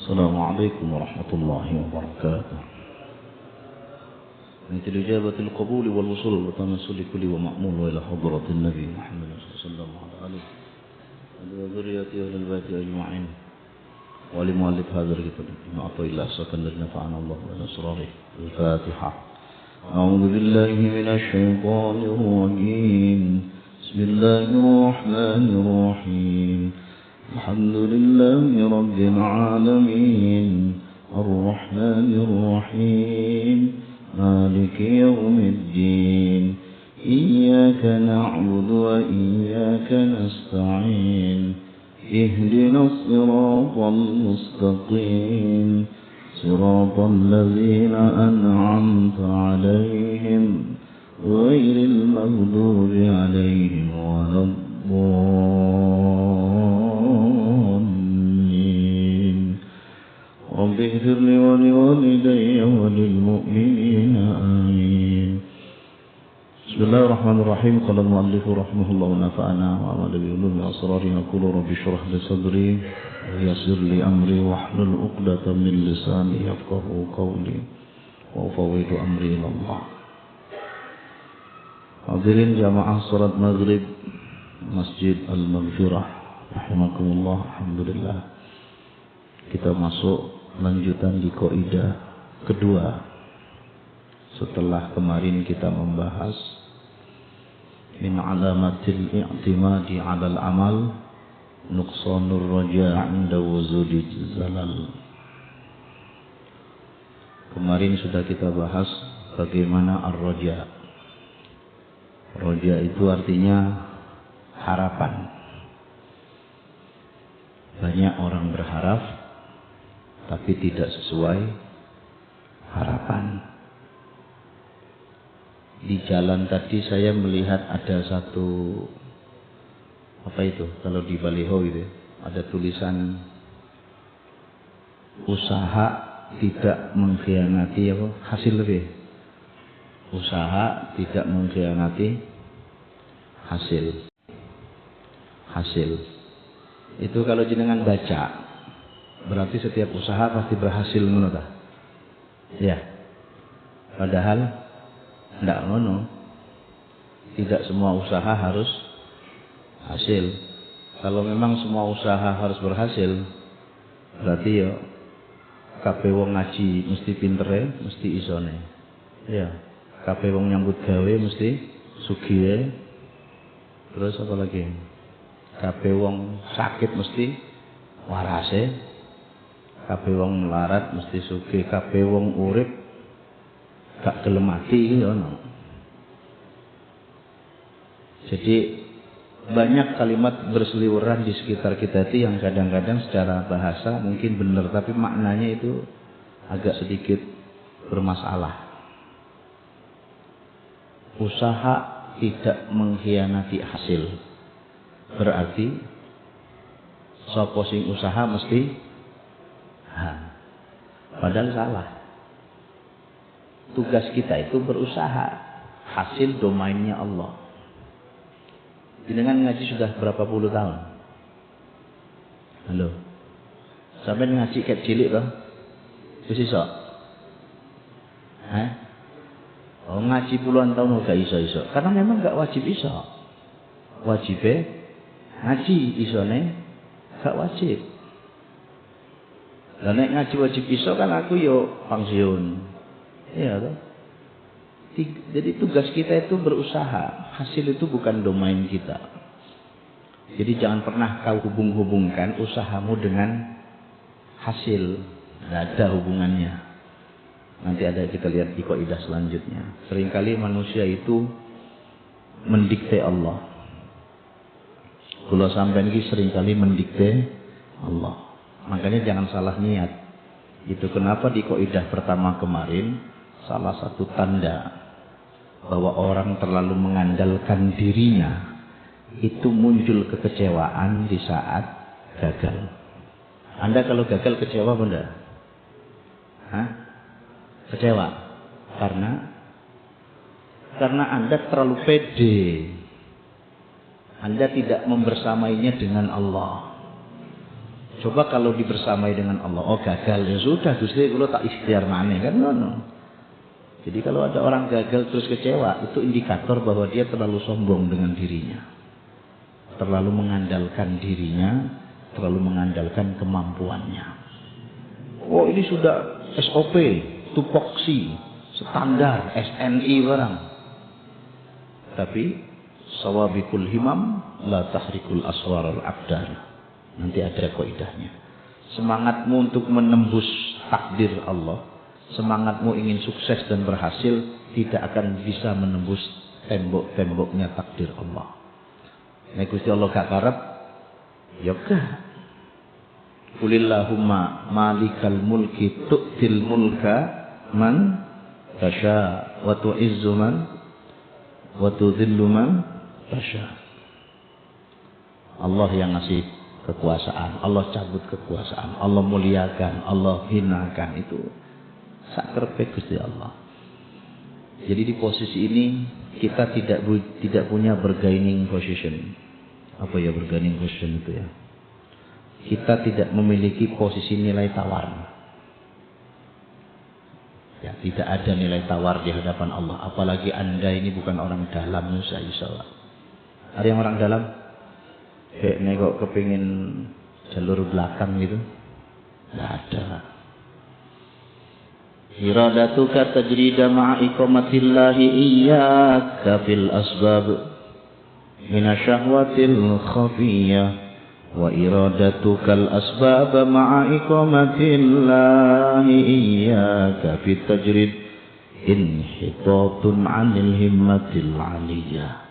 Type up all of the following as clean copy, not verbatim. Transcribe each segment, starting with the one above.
السلام عليكم ورحمة الله وبركاته. مثل إجابة القبول والوصول وتنسل كل ومأمول إلى حضرة النبي محمد صلى الله عليه وسلم وعلى آله وذريته أهل البيت أجمعين ولمؤلف هذا الكتاب بما أعطى الله سكن نفعنا الله بأسراره. الفاتحة. أعوذ بالله من الشيطان الرجيم. بسم الله الرحمن الرحيم. الحمد لله رب العالمين الرحمن الرحيم مالك يوم الدين إياك نعبد وإياك نستعين اهدنا الصراط المستقيم صراط الذين أنعمت عليهم غير المغضوب عليهم ولا الضالين. رب اغفر لي ولوالدي وللمؤمنين آمين. بسم الله الرحمن الرحيم. قال المؤلف رحمه الله ونفعنا وعمل بعلوم أسراره. يقول رب اشرح لي صدري ويسر لي أمري واحلل عقدة من لساني يفقهوا قولي وأفوض أمري إلى الله. Hadirin jamaah salat maghrib Masjid Al-Maghfirah rahimakumullah. Alhamdulillah, kita masuk lanjutan di kaidah kedua setelah kemarin kita membahas min alamatil i'timadi 'alal amal nuqsanur raja' 'inda wuzudil zalal. Kemarin sudah kita bahas bagaimana ar-raja'. Raja itu artinya harapan. Banyak orang berharap tapi tidak sesuai harapan. Di jalan tadi saya melihat ada satu, apa itu kalau di baliho itu ada tulisan usaha tidak mengkhianati apa hasil lebih. Usaha tidak mengkhianati hasil. Itu kalau jenengan baca berarti setiap usaha pasti berhasil ngono ta? Ya. Padahal ndak ngono. Tidak semua usaha harus hasil. Kalau memang semua usaha harus berhasil, berarti ya kabeh wong ngaji mesti pintere, mesti isone. Ya. Kabeh wong nyambut gawe mesti sugih. Terus apa lagi? Kabeh wong sakit mesti warase. Kabeh wong melarat mesti sugih. Kabeh wong urip gak gelem mati iki ono. Jadi banyak kalimat berseliweran di sekitar kita itu yang kadang-kadang secara bahasa mungkin benar tapi maknanya itu agak sedikit bermasalah. Usaha tidak mengkhianati hasil. Berarti sapa sing usaha mesti padahal salah. Tugas kita itu berusaha. Hasil domainnya Allah. Dengan ngaji sudah berapa puluh tahun? Halo. Sampai ngaji kayak cilik toh? Wis iso? Oh, ngaji puluhan tahun gak iso. Karena memang gak wajib iso. Wajibnya ngaji, isone gak wajib. Lah nek ngaji wajib iso kan aku yo pensiun. Iya toh? Jadi tugas kita itu berusaha. Hasil itu bukan domain kita. Jadi jangan pernah kau hubung-hubungkan usahamu dengan hasil. Tidak ada hubungannya. Nanti ada kita lihat di kaidah selanjutnya. Seringkali manusia itu mendikte Allah. Kalau sampai ini seringkali mendikte Allah. Makanya jangan salah niat. Itu kenapa di kaidah pertama kemarin salah satu tanda bahwa orang terlalu mengandalkan dirinya itu muncul kekecewaan di saat gagal. Anda kalau gagal kecewa benda? Kecewa karena Anda terlalu pede. Anda tidak membersamainya dengan Allah. Coba kalau dibersamai dengan Allah, oh gagal ya sudah Gusti kula tak ikhtiar maneh kan ngono. Jadi kalau ada orang gagal terus kecewa, itu indikator bahwa dia terlalu sombong dengan dirinya. Terlalu mengandalkan dirinya, terlalu mengandalkan kemampuannya. Oh ini sudah SOP, tupoksi, standar, SNI barang. Tapi sawabikul himam la tahrikul aswarul abdar. Nanti ada kaidahnya. Semangatmu untuk menembus takdir Allah, semangatmu ingin sukses dan berhasil, tidak akan bisa menembus tembok-temboknya takdir Allah. Nek Gusti Allah gak karep, ya gak. Qulillahumma malikal mulki tu'til mulka man tasha wa tu'izzu man wa tudhillu man tasha. Allah yang ngasih kekuasaan, Allah cabut kekuasaan, Allah muliakan, Allah hinakan, itu sak karepe Gusti Allah. Jadi di posisi ini kita tidak punya bargaining position. Apa ya bargaining position itu ya? Kita tidak memiliki posisi nilai tawar. Ya, tidak ada nilai tawar di hadapan Allah. Apalagi Anda ini bukan orang dalam, insya-Allah. Ada yang orang dalam? Nek kok kepingin jalur belakang gitu? Nggak ada. Iradatuka tajrida ma'a iqamatillahi iyyaka fil asbab minasyahwatil khafiyah wa iradatukal asbab ma'a iqamatillahi iyyaka fit tajrid inhitatun 'anil himmatil 'aliyah.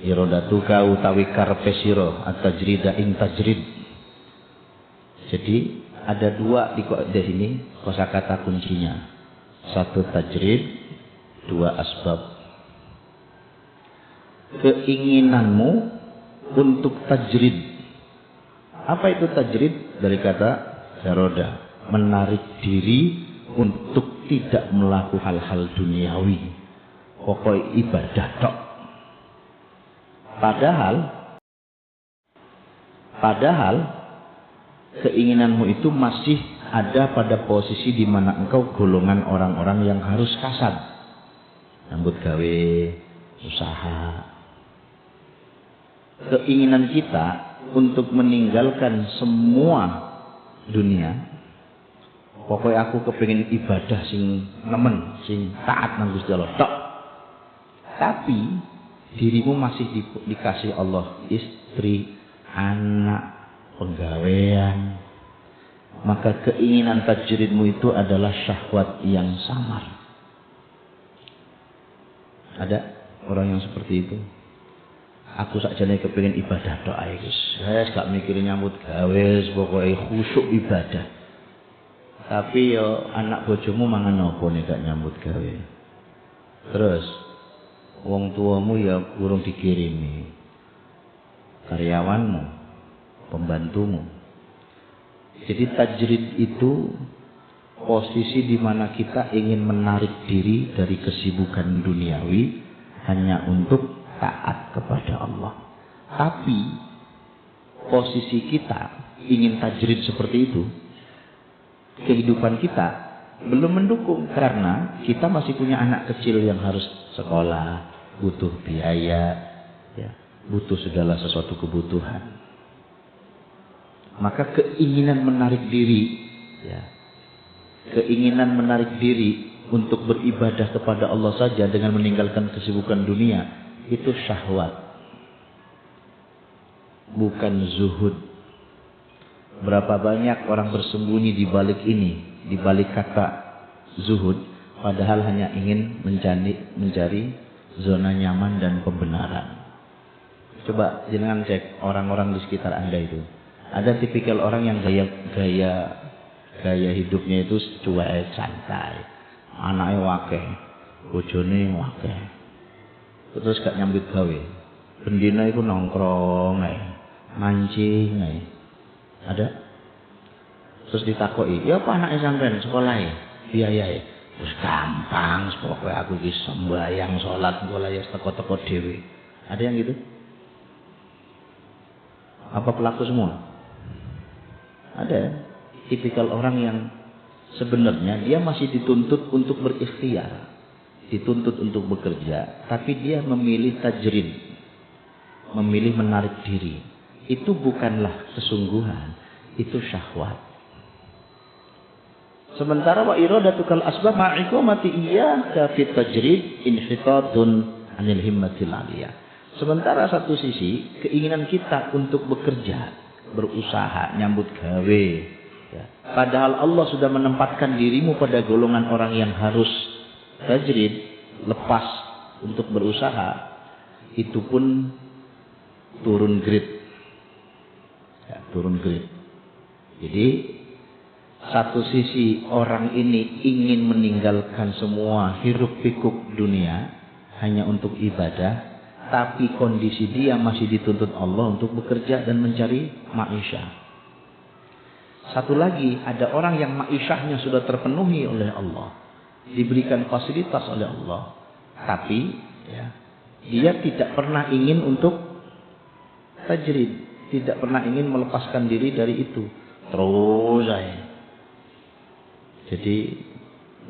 Iradatuka utawi karepe sira at-tajrida ing tajrid. Jadi ada dua di sini kosakata kuncinya. Satu tajrid, dua asbab. Keinginanmu untuk tajrid. Apa itu tajrid? Dari kata jaroda, menarik diri untuk tidak melakukan hal-hal duniawi. Pokok ibadah tok. Padahal keinginanmu itu masih ada pada posisi di mana engkau golongan orang-orang yang harus kasar, nyambut gawe, usaha. Keinginan kita untuk meninggalkan semua dunia, pokoknya aku kepingin ibadah sing nemen, sing taat nang Gusti Allah tok. Tapi dirimu masih dikasih Allah istri, anak, penggawean. Maka keinginan tajridmu itu adalah syahwat yang samar. Ada orang yang seperti itu. Aku sakjane kepengin ibadah tok ae Gus. Saya gak mikirin nyambut gawe, pokoke khusyuk ibadah. Tapi yo anak bojomu mangan opo nek gak nyambut gawe. Terus wong tuamu ya urung dikirimi, karyawanmu, pembantumu. Jadi tajrid itu posisi di mana kita ingin menarik diri dari kesibukan duniawi hanya untuk taat kepada Allah. Tapi posisi kita ingin tajrid seperti itu, kehidupan kita belum mendukung karena kita masih punya anak kecil yang harus sekolah, butuh biaya, ya, butuh segala sesuatu kebutuhan. Maka keinginan menarik diri, ya, keinginan menarik diri untuk beribadah kepada Allah saja dengan meninggalkan kesibukan dunia itu syahwat, bukan zuhud. Berapa banyak orang bersembunyi di balik ini, di balik kata zuhud, padahal hanya ingin mencari zona nyaman dan pembenaran. Coba jangan cek orang-orang di sekitar Anda itu. Ada tipikal orang yang gaya hidupnya itu cuek, santai. Anaknya wakeh, bojone wakeh. Terus gak nyambut gawe. Bendina itu nongkrong ae, mancing ae. Ada? Terus ditakoki, "Ya apa anake sampean sekolahe? Biayae?" Terus gampang, pokoke aku iki sembahyang salat kula ya teko-teko dhewe. Ada yang gitu? Apa pelaku semua? Ada tipikal orang yang sebenarnya dia masih dituntut untuk berikhtiar, dituntut untuk bekerja, tapi dia memilih tajrid, memilih menarik diri. Itu bukanlah kesungguhan, itu syahwat. Sementara wa iradatukal asbab ma'iqamati iyyaka fit tajrid inhitatun anil himmatil aliyah. Sementara satu sisi keinginan kita untuk bekerja, berusaha, nyambut gawe, ya. Padahal Allah sudah menempatkan dirimu pada golongan orang yang harus tajrid, lepas untuk berusaha, itu pun turun grade, ya, turun grade. Jadi satu sisi orang ini ingin meninggalkan semua hiruk pikuk dunia hanya untuk ibadah, tapi kondisi dia masih dituntut Allah untuk bekerja dan mencari ma'isyah. Satu lagi, ada orang yang ma'isyahnya sudah terpenuhi oleh Allah, diberikan fasilitas oleh Allah, tapi ya, dia tidak pernah ingin untuk tajrid, tidak pernah ingin melepaskan diri dari itu. Terus aja. Jadi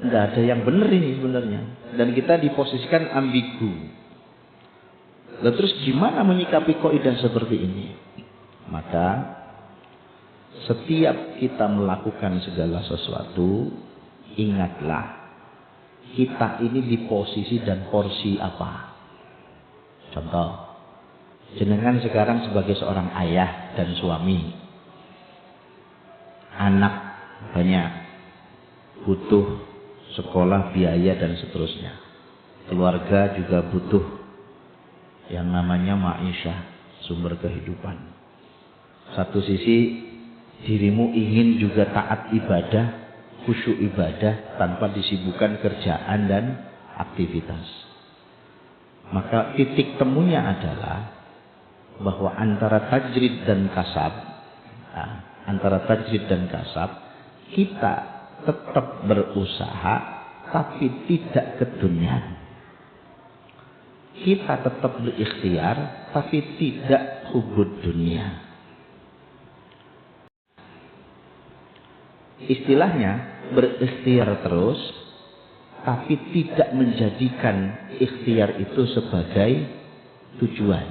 tidak ada yang benar ini sebenarnya, dan kita diposisikan ambigu. Lalu terus gimana menyikapi kaidah seperti ini? Maka setiap kita melakukan segala sesuatu, ingatlah kita ini di posisi dan porsi apa. Contoh, jenengan sekarang sebagai seorang ayah dan suami, anak banyak, butuh sekolah, biaya dan seterusnya. Keluarga juga butuh yang namanya ma'isyah, sumber kehidupan. Satu sisi dirimu ingin juga taat ibadah, khusyuk ibadah tanpa disibukkan kerjaan dan aktivitas. Maka titik temunya adalah bahwa antara tajrid dan kasab, kita tetap berusaha tapi tidak keduniaan. Kita tetap berikhtiar tapi tidak hubud dunia. Istilahnya berikhtiar terus tapi tidak menjadikan ikhtiar itu sebagai tujuan.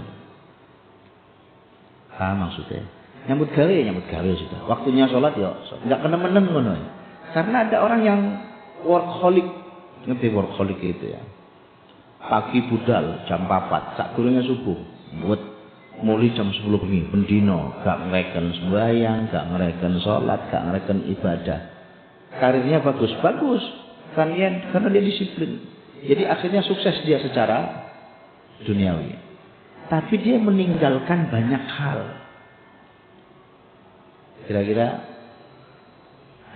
Maksudnya nyambut gawe sudah. Waktunya sholat ya, nggak kena-menen ngono. Karena ada orang yang workaholic, ngerti workaholic itu ya. Pagi budal jam 4, sak durunge subuh, buat mulai jam 10 bengi, bendino, gak ngereken sembahyang, gak ngereken sholat, gak ngereken ibadah. Karirnya bagus, karena dia disiplin. Jadi akhirnya sukses dia secara duniawi. Tapi dia meninggalkan banyak hal. Kira-kira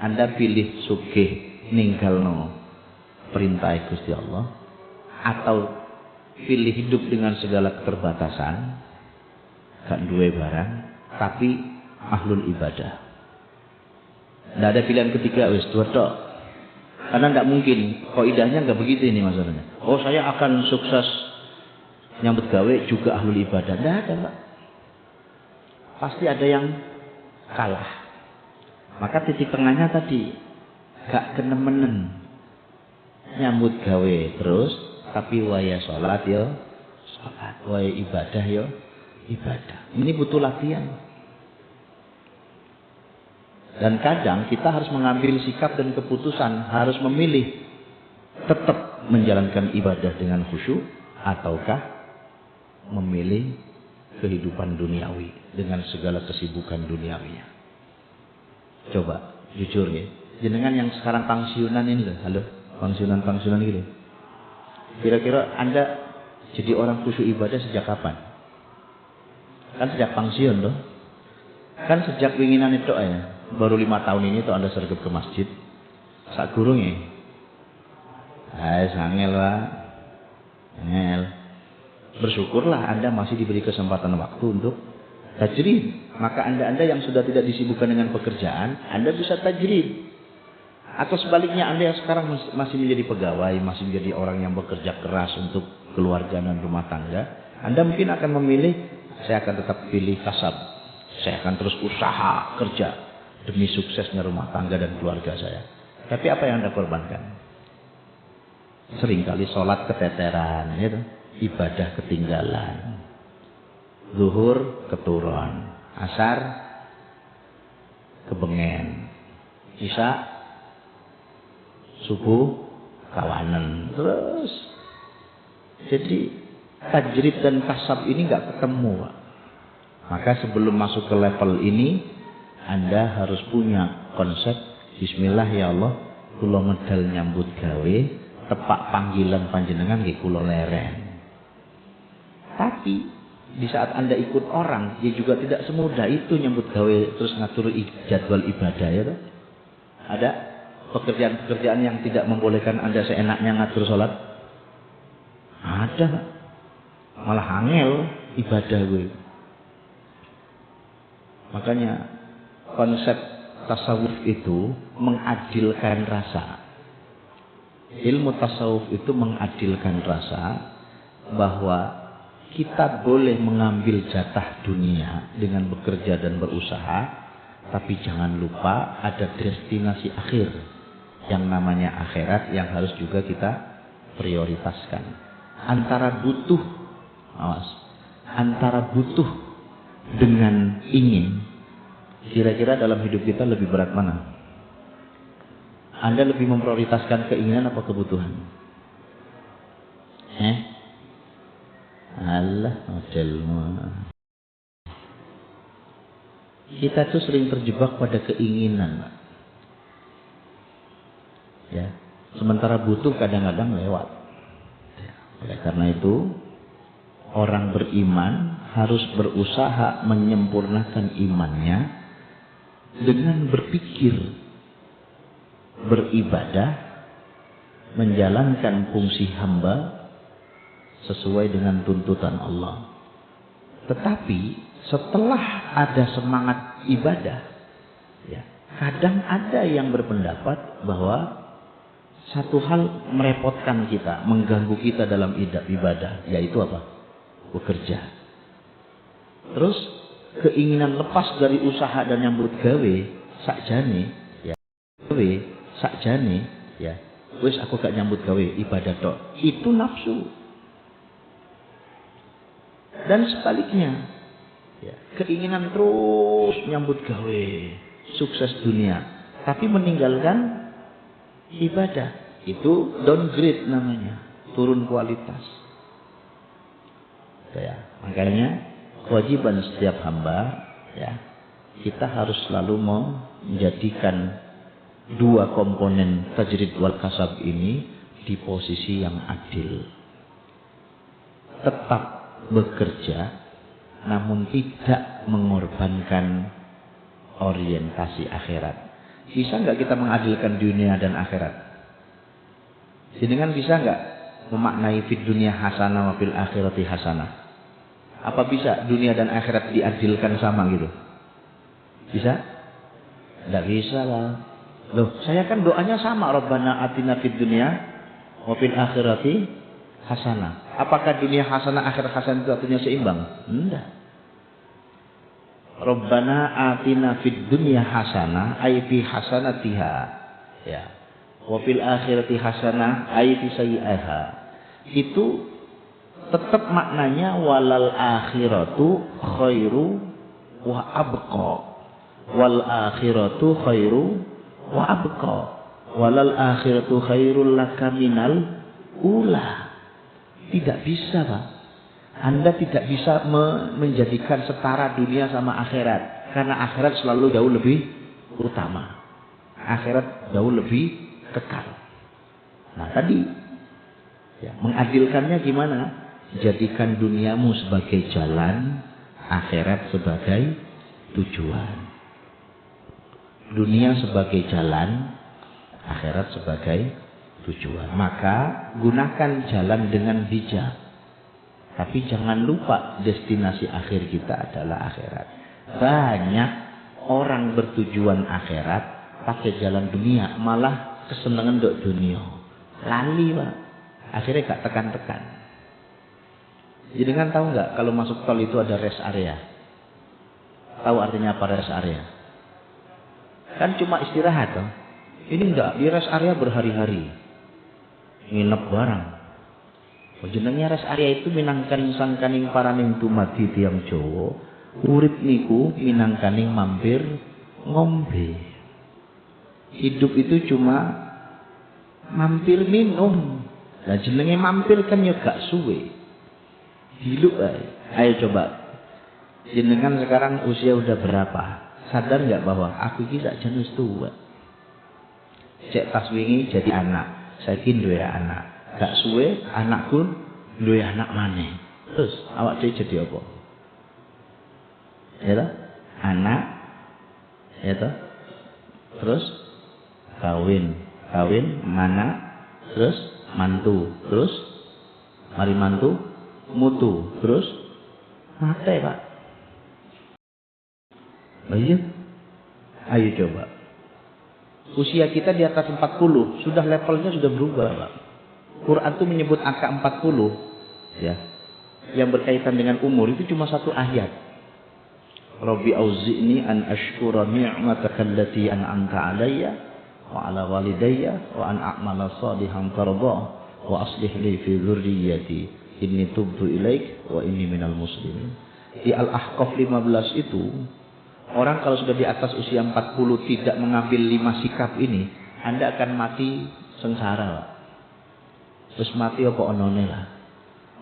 Anda pilih sugih ninggalno perintah Gusti Allah, atau pilih hidup dengan segala keterbatasan, gak duwe barang, tapi ahlul ibadah. Tidak ada pilihan ketiga, wis dua tok. Karena tidak mungkin, kaidahnya nggak begitu ini masalahnya. Oh saya akan sukses nyambut gawe juga ahlul ibadah. Tidak ada Pak. Pasti ada yang kalah. Maka titik tengahnya tadi, gak kenemenen nyambut gawe terus, tapi waya sholat yo sholat, waya ibadah yo ibadah. Ini butuh latihan. Dan kadang kita harus mengambil sikap dan keputusan, harus memilih tetap menjalankan ibadah dengan khusyuk ataukah memilih kehidupan duniawi dengan segala kesibukan duniawinya. Coba jujur ya, jenengan yang sekarang pensiunan ini loh, halo, pensiunan gitu. Kira-kira Anda jadi orang khusyuk ibadah sejak kapan? Kan sejak pensiun loh. Kan sejak winginan itu ya. Baru 5 tahun ini tuh Anda sergap ke masjid. Sak gurung ya. Sangel Pak. Angel. Bersyukurlah Anda masih diberi kesempatan waktu untuk tajrid. Maka Anda yang sudah tidak disibukkan dengan pekerjaan, Anda bisa tajrid. Atau sebaliknya Anda yang sekarang masih menjadi pegawai, masih menjadi orang yang bekerja keras untuk keluarga dan rumah tangga, Anda mungkin akan memilih, saya akan tetap pilih kasab, saya akan terus usaha kerja. demi suksesnya rumah tangga dan keluarga saya. Tapi apa yang Anda korbankan? Seringkali sholat keteteran, gitu. Ibadah ketinggalan. Zuhur keturun, asar kebengen, isya subuh kawanan. Terus jadi tajrid dan kasab ini nggak ketemu, Pak. Maka sebelum masuk ke level ini, Anda harus punya konsep bismillah ya Allah, kula medal nyambut gawe, tepak panggilan panjenengan nggih kula leren. Tapi di saat Anda ikut orang, dia juga tidak semudah itu nyambut gawe terus ngatur jadwal ibadah, ya toh? Ada pekerjaan-pekerjaan yang tidak membolehkan Anda seenaknya ngatur sholat? Ada, malah angel ibadah gue. Makanya konsep tasawuf itu mengadilkan rasa. Ilmu tasawuf itu mengadilkan rasa bahwa kita boleh mengambil jatah dunia dengan bekerja dan berusaha, tapi jangan lupa ada destinasi akhir yang namanya akhirat yang harus juga kita prioritaskan. Antara butuh dengan ingin, kira-kira dalam hidup kita lebih berat mana? Anda lebih memprioritaskan keinginan apa kebutuhan? Allah modelmu. Kita tuh sering terjebak pada keinginan, Pak. Ya, sementara butuh kadang-kadang lewat. Oleh karena itu, orang beriman harus berusaha menyempurnakan imannya dengan berpikir, beribadah, menjalankan fungsi hamba sesuai dengan tuntutan Allah. Tetapi setelah ada semangat ibadah, ya, kadang ada yang berpendapat bahwa satu hal merepotkan kita, mengganggu kita dalam ibadah, yaitu apa? Bekerja. Terus keinginan lepas dari usaha dan nyambut gawe sakjane, ya. Gawe sakjane, ya. Wis aku gak nyambut gawe, ibadah tok. Itu nafsu. Dan sebaliknya, ya, keinginan terus nyambut gawe, sukses dunia, tapi meninggalkan ibadah, itu downgrade namanya, turun kualitas. Ya, makanya kewajiban setiap hamba, ya, kita harus selalu menjadikan dua komponen tajrid wal kasab ini di posisi yang adil. Tetap bekerja, namun tidak mengorbankan orientasi akhirat. Bisa nggak kita mengadilkan dunia dan akhirat? Jenengan bisa nggak memaknai fid dunia hasanah wa fil akhirati hasanah? Apa bisa dunia dan akhirat diadilkan sama gitu? Bisa? Nggak bisa lah. Loh, saya kan doanya sama, Rabbana atina fid dunya wa fil akhirati hasanah. Apakah dunia hasanah, akhirat hasanah itu artinya seimbang? Enggak. Rabbana atina fid dunya hasanah ay fi hasanatiha, ya. Wa fil akhirati hasanah ay fi sayyi'aha. Itu tetap maknanya walal akhiratu khairu wa abqa. Wal akhiratu khairu wa abqa. Walal akhiratu khairul laka minal ula. Tidak bisa, Pak. Anda tidak bisa menjadikan setara dunia sama akhirat. Karena akhirat selalu jauh lebih utama. Akhirat jauh lebih kekal. Nah tadi, ya, mengadilkannya gimana? Jadikan duniamu sebagai jalan, akhirat sebagai tujuan. Dunia sebagai jalan, akhirat sebagai tujuan. Maka gunakan jalan dengan bijak. Tapi jangan lupa destinasi akhir kita adalah akhirat. Banyak orang bertujuan akhirat pakai jalan dunia, malah kesenangan dok dunia. Lali, Pak. Akhirnya gak tekan-tekan. Jadi kan tahu nggak kalau masuk tol itu ada rest area? Tahu artinya apa rest area? Kan cuma istirahat toh. Ini enggak, di rest area berhari-hari. Nginep barang. Jenenge rest area itu minangkaning sangkaning paraning dumadi tiyang Jawa, urip niku minangkaning mampir ngombe. Hidup itu cuma mampir minum. Lah jenenge mampir kan ya gak suwe. Diluk ae. Ayo coba. Jenengan sekarang usia udah berapa? Sadar nggak bahwa aku iki sak jan wis tuwa. Cek tas wingi jadi anak, saiki duwe anak. Gak suwe anakku duwe anak maneh. Terus awak dhewe jadi apa? Ya toh? Anak. Ya toh? Terus kawin, mana? Terus mantu, terus mari mantu, mutu, terus mate, Pak. Iya. Ayo coba. Usia kita di atas 40, sudah levelnya sudah berubah, Pak. Quran itu menyebut angka 40, ya. Yang berkaitan dengan umur itu cuma satu ayat. Rabbi auzi'ni an ashkura ni'mataka allati an'amta 'alayya wa 'ala walidayya wa an a'mala shalihan tardah wa aslih li fi dzurriyyati inni tubtu ilaik wa inni minal muslimin. Di Al-Ahqaf 15 itu, orang kalau sudah di atas usia 40 tidak mengambil 5 sikap ini, Anda akan mati sengsara, Pak. Terus mati apa onone lah.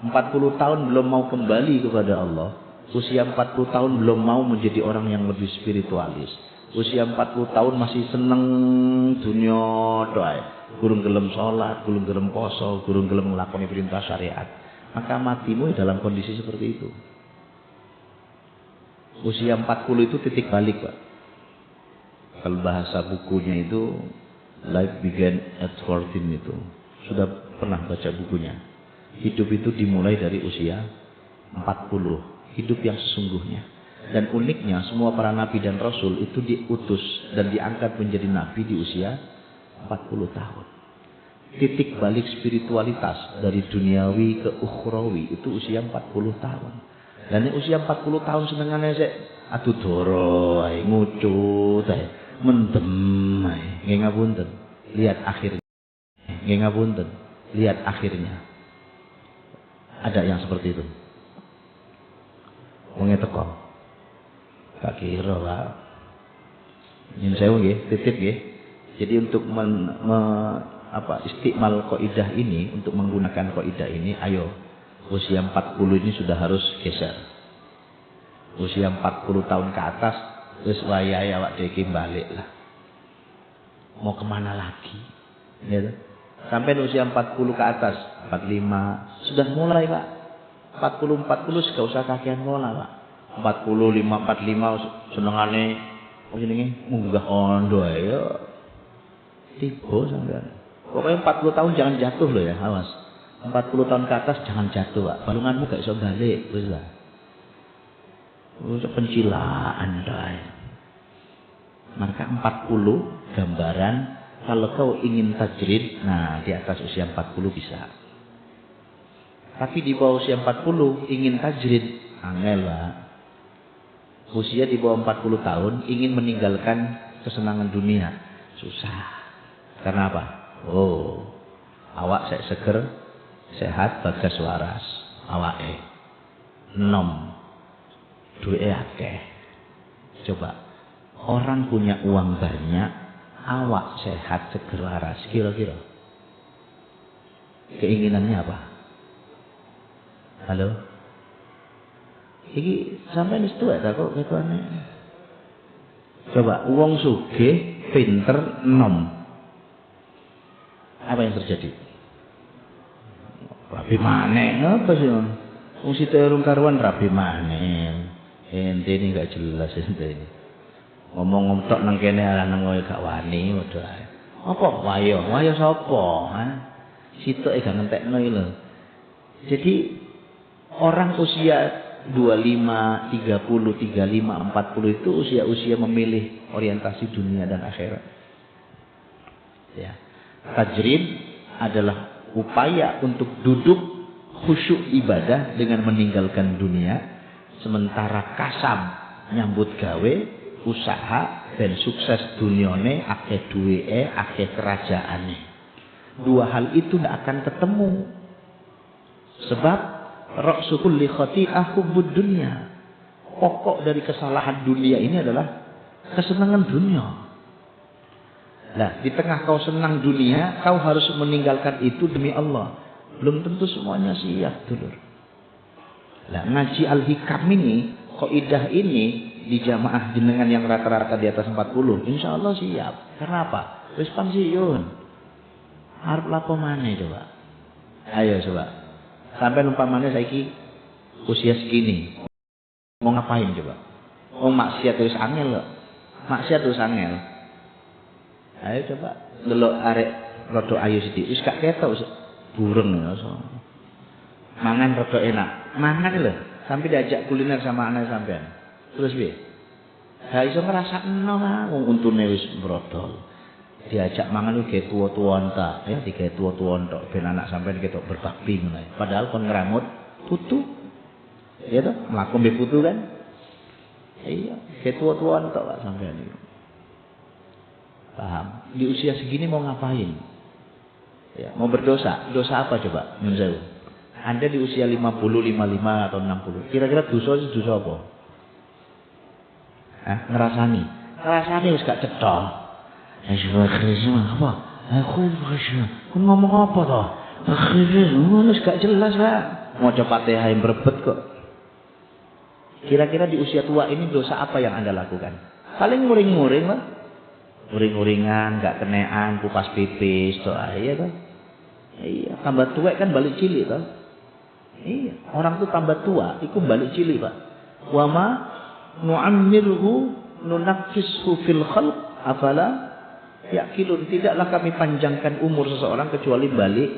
40 tahun belum mau kembali kepada Allah. Usia 40 tahun belum mau menjadi orang yang lebih spiritualis. Usia 40 tahun masih seneng dunia doa. Gurung gelem sholat, gurung gelem poso, gurung gelem nglakoni perintah syariat. Maka matimu dalam kondisi seperti itu. Usia 40 itu titik balik, Pak. Kalau bahasa bukunya itu Life Began at 14 itu. Sudah pernah baca bukunya. Hidup itu dimulai dari usia 40. Hidup yang sesungguhnya. Dan uniknya semua para nabi dan rasul itu diutus dan diangkat menjadi nabi di usia 40 tahun. Titik balik spiritualitas dari duniawi ke ukhrawi itu usia 40 tahun. Dan ini usia 40 tahun senengannya sik adu doro ae, ngucut ae, mendem ae. Nggih ngapunten. Lihat akhirnya. Nggih ngapunten. Lihat akhirnya. Ada yang seperti itu. Wong teko. Gak kira, Pak. Nyun sewu nggih, titip nggih. Jadi untuk istiqmal kaidah ini, untuk menggunakan kaidah ini, ayo usia 40 ini sudah harus geser. Usia 40 tahun ke atas wis wayahe awak dhewe balik lah. Mau kemana lagi? Ya. Sampai usia 40 ke atas, 45 sudah mulai, Pak. 40 gak usah kakean mola, Pak. 45 45 senengane jenenge munggah ondo ae yo. Tiba sampean. Pokoknya 40 tahun jangan jatuh loh ya, awas. 40 tahun ke atas jangan jatuh, Pak. Balunganmu gak iso balik, wis lah. Wis pencilaan dae. Maka 40 gambaran kalau kau ingin tajrid, nah di atas usia 40 bisa. Tapi di bawah usia 40 ingin tajrid, angel, Pak. Usia di bawah 40 tahun ingin meninggalkan kesenangan dunia, susah. Karena apa? Oh, awak saya seger, sehat, bagas waras, awake nom, duwe akeh. Coba orang punya uang banyak, awak sehat, seger, waras, kira-kira keinginannya apa? Halo? Iki sampeyan wis tuwek ta kok ketane. Coba wong sugih, pinter, nom. Apa yang terjadi? Rabi maneh apa sih? Wong sithik urung karuan rabi maneh. Ente ini gak jelas ente ini. Ngomong tok nang kene lanang kowe gak wani padha ae. Apa wayo? Wayo sapa? Ha? Sitoke gak ngentekno iki lho. Jadi orang usia 25, 30, 35, 40 itu usia-usia memilih orientasi dunia dan akhirat. Ya. Tajrid adalah upaya untuk duduk khusyuk ibadah dengan meninggalkan dunia, sementara kasam nyambut gawe usaha ben sukses dunyane, akeh duweke, akeh kerajaane. Dua hal itu tidak akan ketemu. Sebab ra'su kulli khati'ah hubbud dunya. Pokok dari kesalahan dunia ini adalah kesenangan dunia. Nah, di tengah kau senang dunia, kau harus meninggalkan itu demi Allah. Belum tentu semuanya siap, dulur. Nah, ngaji Al-Hikam ini, kaidah ini di jamaah jenengan yang rata-rata di atas 40, insya Allah siap. Karena apa? Wis pensiun. Arep lapo maneh coba? Ayo coba. Sampai umpamane saiki usia segini. Mau ngapain coba? Oh, maksiat terus angel kok. Maksiat terus angel. Ayo coba delok arek rada ayu sithik. Wis gak ketok bureng ya. Mangan rada enak. Mangan lho, sampai diajak kuliner sama anak sampean. Terus piye? Ha iso ngrasakno lah wong untune wis brodol. Diajak mangan uga tuwa-tuwa entak, ya digawe tuwa-tuwa entok ben anak sampean ketok berbakti ngono. Padahal kon ngramut putu. Ya toh, mlaku mbek putu kan? Iya, kayak tua-tua entok Pak sampean iki. Paham? Di usia segini mau ngapain? Ya, mau berdosa. Dosa apa coba? Nyun sewu. Anda di usia 50, 55 atau 60. Kira-kira dosa itu dosa apa? Ngerasani. Ngerasani wis gak cetha. Akhirnya apa? Aku kun ngomong apa toh? Akhirnya wis gak jelas, Pak. Maca Fatihah yang berebet kok. Kira-kira di usia tua ini dosa apa yang Anda lakukan? Paling nguring-nguring lah. Nguring-nguringan, gak kenean, kupas pipis, doa, iya toh. Iya, tambah tua kan balik cilik toh. Iya, orang tuh tambah tua, itu balik cilik Pak. Wa ma nu'ammirhu nunaqqishu fil khalq afala yaqilun. Tidaklah kami panjangkan umur seseorang kecuali balik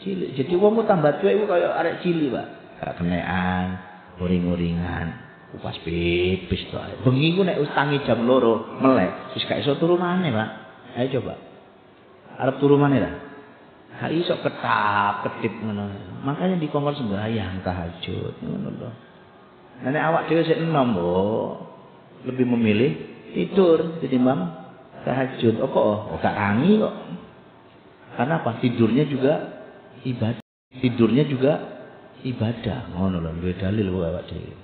cilik. Jadi wong tambah tua itu kayak arek cilik Pak. Gak kenean, nguring-nguringan, kupas pipis to. Bengi ku nek wis tangi jam 2 melek, wis gak iso turu maneh, Pak. Ayo coba. Arep turu maneh ta? Gak iso ketap-ketip ngono. Makanya dikongkon sembahyang tahajud ngono lho. Nek awak dhewe sik enom, lebih memilih tidur ketimbang tahajud. Oh kok gak rangi kok. Karena apa? Tidurnya juga ibadah. Tidurnya juga ibadah. Ngono lho, duwe dalil kok awak dhewe.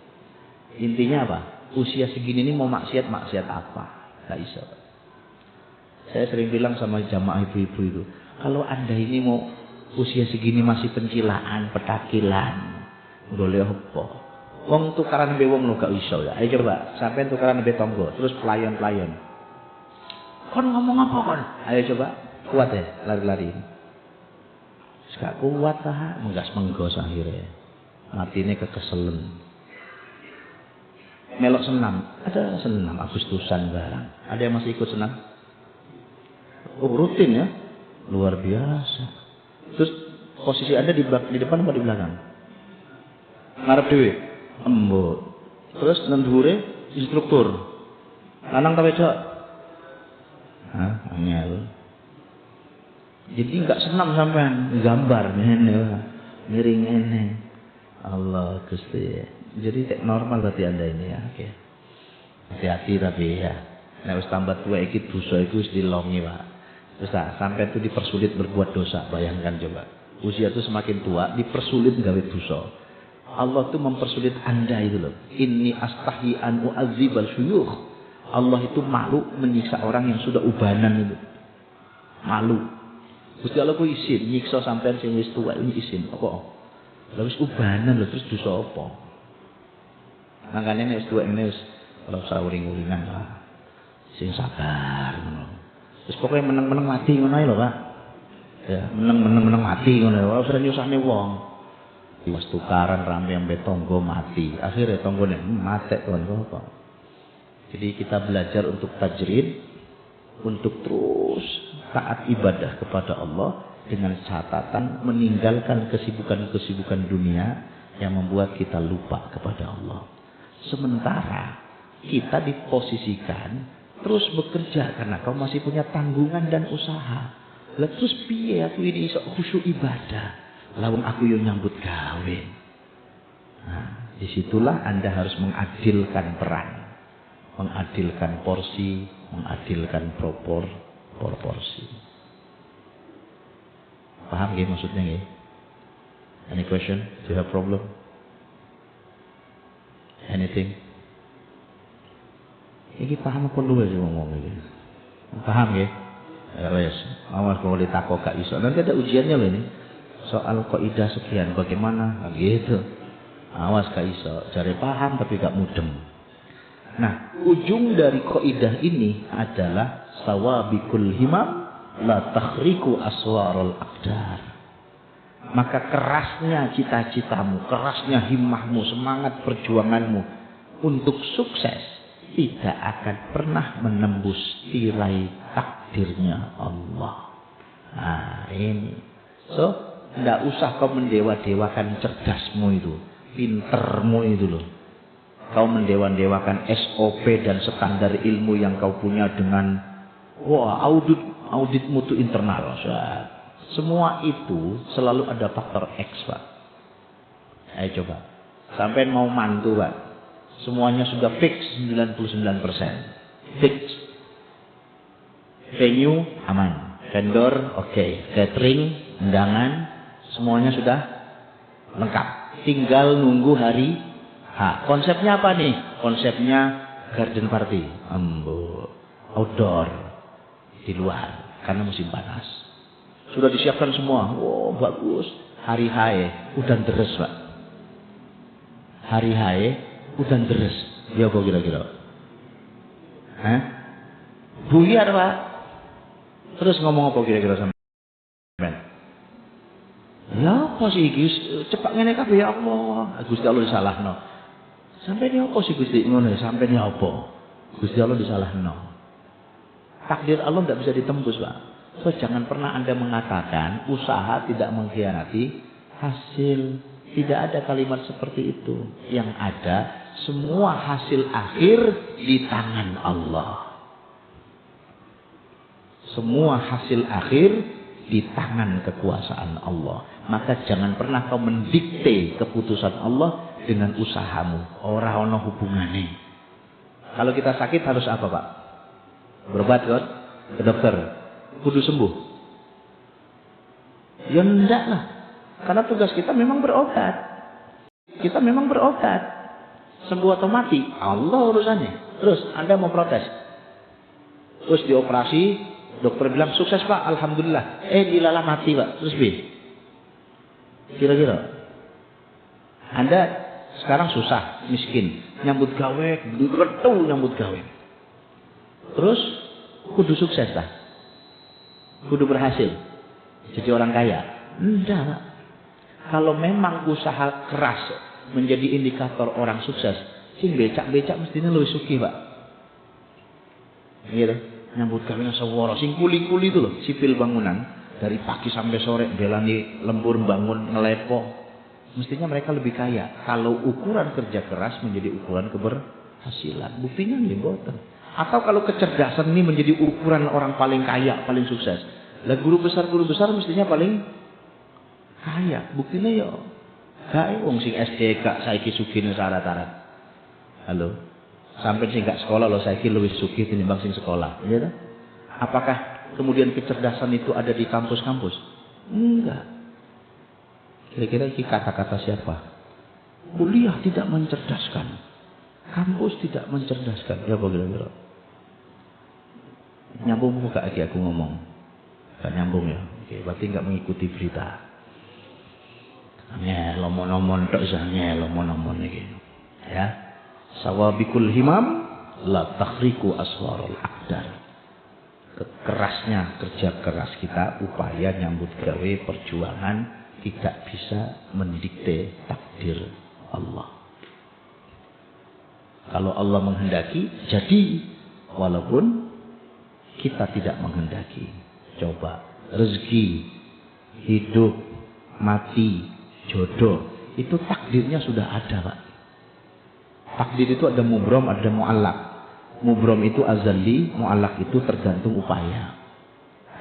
Intinya apa? Usia segini ini mau maksiat apa? Gak bisa. Saya sering bilang sama jamaah ibu-ibu itu, kalau Anda ini mau usia segini masih pencilaan, petakilan, boleh apa? Wong tukaran be wong lo gak iso ya. Ayo coba, sampai tukaran be tonggo, terus pelayan-pelayan. Kon ngomong apa kon? Ayo coba, kuat ya, lari-lari. Gak kuat lah, menggas-menggos akhirnya. Matine kekeselen. Melok senam, ada senam Agustusan barang. Ada yang masih ikut senam? Oh rutin ya, luar biasa. Terus posisi Anda di depan apa di belakang? Ngarep dhewe, embut. Terus nang dhuwure instruktur. Lanang ta wedok? Angel. Jadi enggak senam sampean gambar ngene, miring ngene. Allah Gusti. Jadi normal berarti Anda ini ya. Oke. Hati-hati tapi ya. Nek wis tambah tua iki dosa iku wis dilongi, Pak. Terus sampai itu dipersulit berbuat dosa. Bayangkan coba. Usia itu semakin tua dipersulit gawe dosa. Allah tuh mempersulit Anda itu loh. Inni astahi an u'adzibal syuyukh. Allah itu malu menyiksa orang yang sudah ubanan itu. Malu. Gusti Allah ku isin nyiksa sampean sing wis tua ini isin. Apa? Lah wis ubanan lho terus dosa apa? Makanya nek wis tuwek ngene wis ora usah uring-uringan lah. Sing sabar ngono. Wis pokoke meneng-meneng mati ngono ae lho, Pak. Ya, meneng-meneng mati ngono. Ora usah nyusahne wong. Wis tukaran rame ambek tangga mati. Akhire tanggane matek kon apa. Jadi kita belajar untuk tajrid, untuk terus taat ibadah kepada Allah dengan catatan meninggalkan kesibukan-kesibukan dunia yang membuat kita lupa kepada Allah. Sementara kita diposisikan terus bekerja karena kau masih punya tanggungan dan usaha. Lah terus piye aku ini iso khusyuk ibadah? Lawang aku yo nyambut gawe. Nah, disitulah Anda harus mengadilkan peran. mengadilkan porsi, mengadilkan proporsi. Paham nggih maksudnya nggih? Any question? Do you have problem? Anything? Iki paham apa luwes ngomong iki? Paham nggih? Ya wes, awas kalau ditakok gak iso. Nanti ada ujiannya loh ini. Soal kaidah sekian bagaimana? Nah, gitu. Awas gak iso. Cari paham tapi gak mudeng. Nah, ujung dari kaidah ini adalah sawabikul himam la takhriku aswarul aqdar. Maka kerasnya cita-citamu, kerasnya himmahmu, semangat perjuanganmu untuk sukses tidak akan pernah menembus tirai takdirnya Allah. Nah ini. So, tidak usah kau mendewa-dewakan cerdasmu itu, pintermu itu loh. Kau mendewa-dewakan SOP dan standar ilmu yang kau punya dengan auditmu itu internal. Semua itu selalu ada faktor X, Pak. Ayo coba. Sampai mau mantu, Pak. Semuanya sudah fix 99%. Fix. Venue aman. Vendor oke. Catering, undangan, semuanya sudah lengkap. Tinggal nunggu hari H. Konsepnya apa nih? Konsepnya garden party. Outdoor. Di luar. Karena musim panas. Sudah disiapkan semua. Wow, bagus. Hari H udah deres, Pak. Hari H udah deres. Ya apa kira-kira? Hah? Buyar, Pak. Terus ngomong apa kira-kira sama men? Ya apa sih iki? Cepak ngene kabeh ya Allah. Gusti Allah disalahno. Sampai ini apa sih Gusti ngono? Sampai ini apa? Gusti Allah disalahno. Takdir Allah tidak bisa ditembus, Pak. So, jangan pernah Anda mengatakan usaha tidak mengkhianati hasil. Tidak ada kalimat seperti itu. Yang ada semua hasil akhir di tangan Allah. Semua hasil akhir di tangan kekuasaan Allah. Maka jangan pernah kau mendikte keputusan Allah dengan usahamu. Ora ono hubungannya. Kalau kita sakit harus apa, Pak? Berobat kan? Ke dokter. Kudu sembuh. Ya enggak lah. Karena tugas kita memang berobat. Kita memang berobat. Sembuh atau mati, Allah urusannya. Terus Anda mau protes. Terus dioperasi, dokter bilang sukses Pak, alhamdulillah. Dilalah mati Pak. Terus kira-kira Anda sekarang susah, miskin, nyambut gawe, getu nyambut gawe. Terus kudu sukses lah. Kudu berhasil jadi orang kaya. Enggak, Pak. Kalau memang usaha keras menjadi indikator orang sukses, sing becak-becak mestinya lebih sugih, Pak. Gitu. Nyambut gawe seworo, sing kuli-kuli itu loh, sipil bangunan dari pagi sampai sore belani lembur bangun ngelepo. Mestinya mereka lebih kaya kalau ukuran kerja keras menjadi ukuran keberhasilan. Buktinya nih boten. Atau kalau kecerdasan ini menjadi ukuran orang paling kaya, paling sukses. Lah guru besar mestinya paling kaya. Buktinya ya gawe wong sing SD gak saiki sugih syarat-syarat. Halo. Sampai sing gak sekolah loh saiki luwih sugih tinimbang sing sekolah. Iya tak? Apakah kemudian kecerdasan itu ada di kampus-kampus? Enggak. Kira-kira ini kata-kata siapa? Kuliah tidak mencerdaskan. Kampus tidak mencerdaskan. Ya apa kira-kira? Nyambung gak lagi aku ngomong? Gak nyambung ya? Oke, berarti gak mengikuti berita. Lomon-lomon tok isane lomon-lomon iki. Ya. Sawabikul himam la takhriku aswarul aqdar. Kerasnya kerja keras kita, upaya nyambut gawe perjuangan tidak bisa mendikte takdir Allah. Kalau Allah menghendaki jadi, walaupun kita tidak menghendaki. Coba rezeki, hidup, mati, jodoh, itu takdirnya sudah ada, Pak. Takdir itu ada mubrom, ada mu'allak. Mubrom itu azali, mu'allak itu tergantung upaya.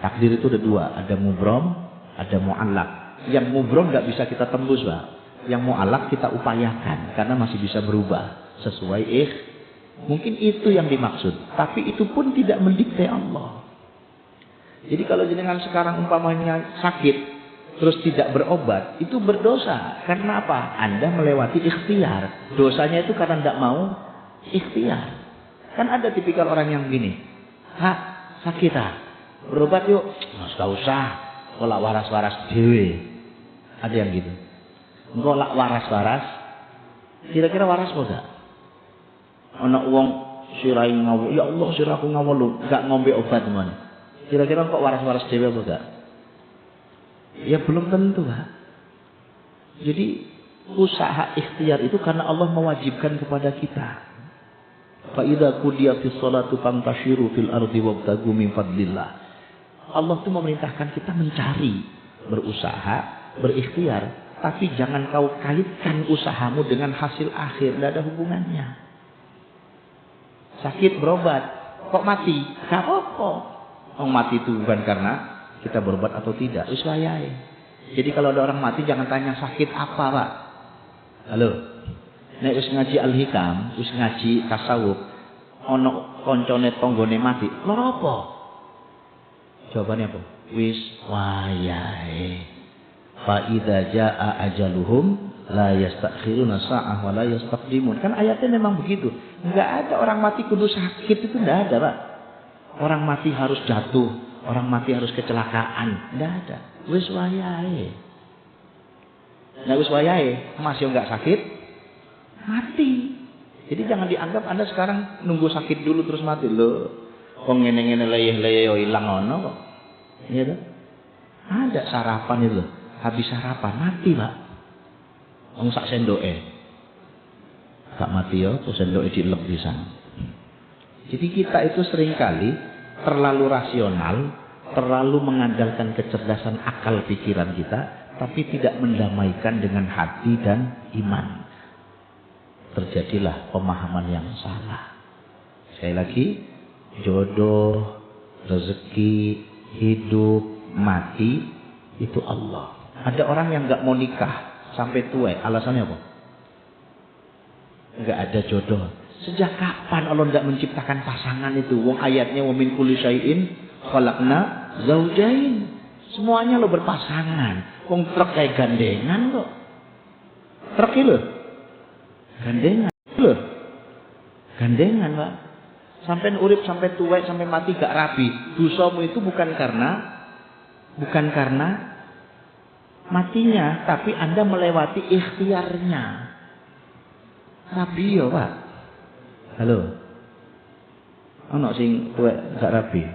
Takdir itu ada dua, ada mubrom, ada mu'allak. Yang mubrom nggak bisa kita tembus, Pak. Yang mu'allak kita upayakan karena masih bisa berubah sesuai Mungkin itu yang dimaksud. Tapi itu pun tidak mendikte Allah. Jadi kalau jenengan sekarang umpamanya sakit, terus tidak berobat, itu berdosa. Karena apa? Anda melewati ikhtiar. Dosanya itu karena tidak mau ikhtiar. Kan ada tipikal orang yang begini. Hah, sakit ah, berobat yuk. Nggak usah. Kok lak waras-waras dewe. Ada yang gitu. Engkau lak waras-waras. Kira-kira waras kok enggak? Anak wong sirai ngawu. Ya Allah sirahku ngawu lu. Enggak ngombe obat teman. Kira-kira kok waras-waras dewe apa enggak? Ya belum tentu Pak. Jadi usaha ikhtiar itu karena Allah mewajibkan kepada kita. Fa idza qudiyatis shalatu fantashiru fil ardi wabtagu min fadlillah. Allah itu memerintahkan kita mencari, berusaha, berikhtiar, tapi jangan kau kaitkan usahamu dengan hasil akhir, tidak ada hubungannya. Sakit berobat, kok mati? Gak apa-apa. Orang mati itu bukan karena kita berobat atau tidak, wis wayahe. Jadi kalau ada orang mati jangan tanya sakit apa, Pak. Halo. Nek wis ngaji Al-Hikam, wis ngaji tasawuf, ana koncone tanggane mati, loro apa? Jawabannya apa? Wis wayahe. Fa idza jaa ajaluhum la yastakhiruna sa'ah wa la yastaqdimun. Kan ayatnya memang begitu. Enggak ada orang mati kudu sakit, itu enggak ada, Pak. Orang mati harus jatuh, orang mati harus kecelakaan, enggak ada. Wis wayahe. Nah wis wayahe, masih enggak sakit, mati. Jadi jangan dianggap Anda sekarang nunggu sakit dulu terus mati loh. Wong ngene-ngene leyeh-leyeh yo ilang ono kok. Iya toh? Ada sarapan itu loh. Habis sarapan mati, Pak. Wong sak sendoke. Gak mati yo, terus sendoke dilep pisan. Jadi kita itu seringkali terlalu rasional, terlalu mengandalkan kecerdasan akal pikiran kita, tapi tidak mendamaikan dengan hati dan iman. Terjadilah pemahaman yang salah. Sekali lagi, jodoh, rezeki, hidup, mati itu Allah. Ada orang yang nggak mau nikah sampai tua, alasannya apa? Nggak ada jodoh. Sejak kapan Allah nggak menciptakan pasangan itu? Wong ayatnya wa min kulli syai'in khalaqna zaujain. Semuanya lo berpasangan. Wong truk kayak gandengan kok. Truk itu gandengan loh. Gandengan, Pak. Sampai urip, sampai tua, sampai mati gak rapi. Dosamu itu bukan karena matinya, tapi Anda melewati ikhtiarnya. Rapi ya, Pak. Halo. Ono sing tua gak rapi.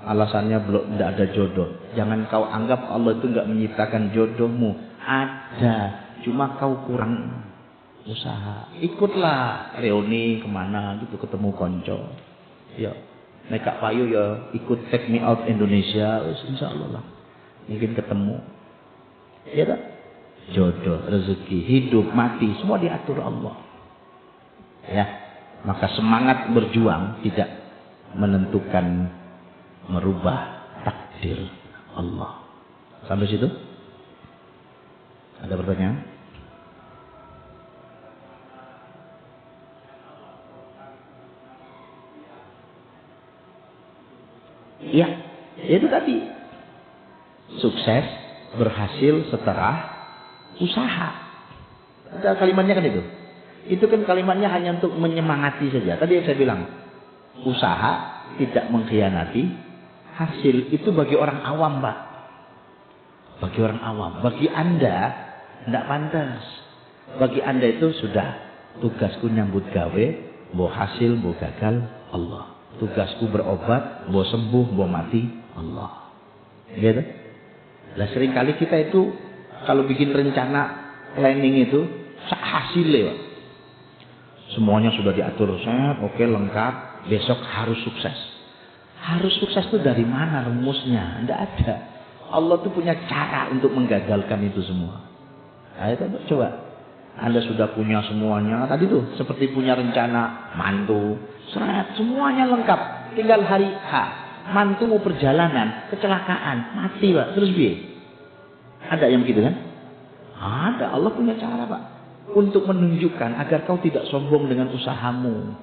Alasannya belum tidak ada jodoh. Jangan kau anggap Allah itu gak menciptakan jodohmu. Ada, cuma kau kurang usaha. Ikutlah reuni kemana gitu, ketemu konco. Ya, nekak payu ya ikut Take Me Out Indonesia, insyaallah lah. Mungkin ketemu. Ya tak? Jodoh, rezeki, hidup, mati, semua diatur Allah. Ya, maka semangat berjuang tidak menentukan merubah takdir Allah. Sampai situ? Ada pertanyaan? Ya, itu tadi. Sukses, berhasil setelah usaha. Ada kalimatnya kan itu. Itu kan kalimatnya hanya untuk menyemangati saja. Tadi yang saya bilang, usaha tidak mengkhianati hasil. Itu bagi orang awam, Pak. Bagi orang awam. Bagi Anda, tidak pantas. Bagi Anda itu sudah tugasku nyambut gawe, mau hasil, mau gagal, Allah. Tugasku berobat, mau sembuh, mau mati, Allah. Gitu. Lah seringkali kita itu kalau bikin rencana planning itu hasilnya, Pak. Semuanya sudah diatur, oke lengkap, besok harus sukses. Harus sukses itu dari mana rumusnya? Tidak ada. Allah tuh punya cara untuk menggagalkan itu semua. Ayo coba. Anda sudah punya semuanya. Tadi tuh seperti punya rencana mantu. Semuanya lengkap. Tinggal hari H. Mantu mau perjalanan. Kecelakaan. Mati, Pak. Terus biar. Ada yang begitu kan? Ada. Allah punya cara, Pak. Untuk menunjukkan agar kau tidak sombong dengan usahamu.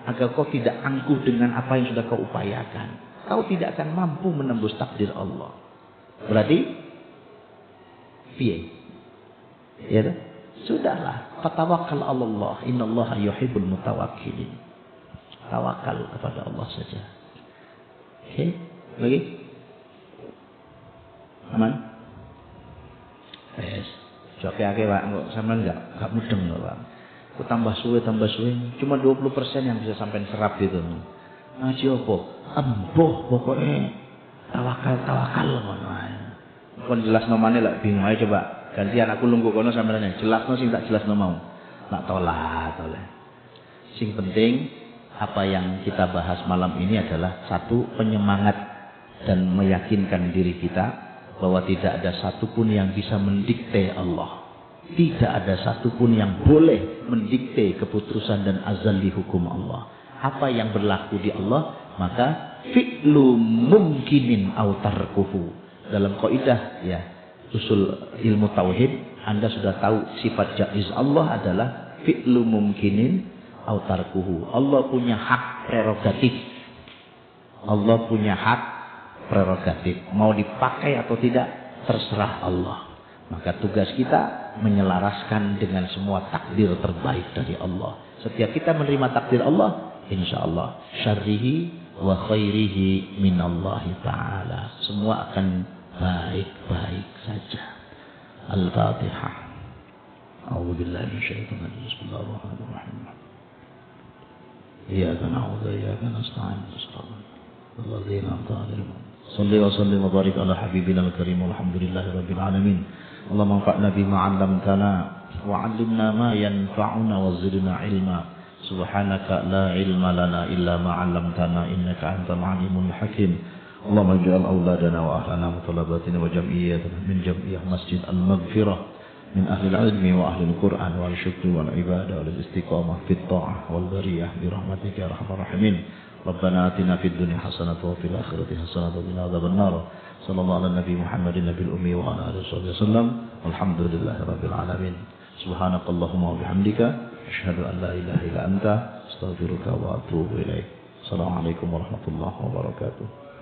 agar kau tidak angkuh dengan apa yang sudah kau upayakan. Kau tidak akan mampu menembus takdir Allah. Berarti piye? Ya dah? Sudahlah, fatawakkal 'ala Allah. Innallaha yuhibbul mutawakkilin. Tawakal kepada Allah saja. Oke, lagi? Aman? Yes. Joke-ake Pak, kok sampean enggak mudeng lho Pak. Kok tambah suwe cuma 20% yang bisa sampean serap gitu. Ngaji apa? Embuh pokoknya tawakal ngono ae. Kon jelasno maneh lek bingung ae coba. Gantian aku lungguh kono sampeyan jelasno sing tak jelasno mau. Tak tolak oleh. Sing penting apa yang kita bahas malam ini adalah satu, penyemangat dan meyakinkan diri kita bahwa tidak ada satupun yang bisa mendikte Allah. Tidak ada satupun yang boleh mendikte keputusan dan azali hukum Allah. Apa yang berlaku di Allah, maka fi'lu mumkinin aw tarkuhu. Dalam kaidah ya usul ilmu tauhid, Anda sudah tahu sifat jaiz Allah adalah fi'lu mumkinin aw tarkuhu. Allah punya hak prerogatif. Allah punya hak prerogatif. Mau dipakai atau tidak terserah Allah. Maka tugas kita menyelaraskan dengan semua takdir terbaik dari Allah. Setiap kita menerima takdir Allah, insyaallah syarrihi wa khairihi minallahi ta'ala. Semua akan baik-baik saja. Al-Fatihah. A'udzubillahi minasyaitonir rajim. Bismillahirrahmanirrahim. Iyyaka na'budu wa iyyaka nasta'in. Shallallāhu wa sallim wa barik ala habibina al-karim walhamdulillahi rabbil alamin. Allahumma anfa'na bima 'allamtana wa 'allimna ma yanfa'una wa zidna 'ilma. Subhanaka la 'ilma lana illa ma 'allamtana innaka antal 'alimul hakim. Allahumma ij'al auladana wa ahlana mutalabatina wa jam'iyyatina min jam'iyyah Masjid Al-Maghfirah min ahli al-'ilmi wa ahli al-Qur'an wal syukri wal ibadah wal istiqamah fit ta'ah wal bariyah bi rahmatika ya arhamar rahimin. Rabbana atina fid dunya hasanatan wa fil akhirati hasanatan wa qina adzabannar. Sallallahu ala nabi Muhammadin nabil ummi wa ala alihi wasallam. Walhamdulillahi rabbil alamin. Subhanakallahumma wa bihamdika asyhadu an la ilaha illa anta astaghfiruka wa atubu ilaik. Assalamualaikum warahmatullahi wabarakatuh.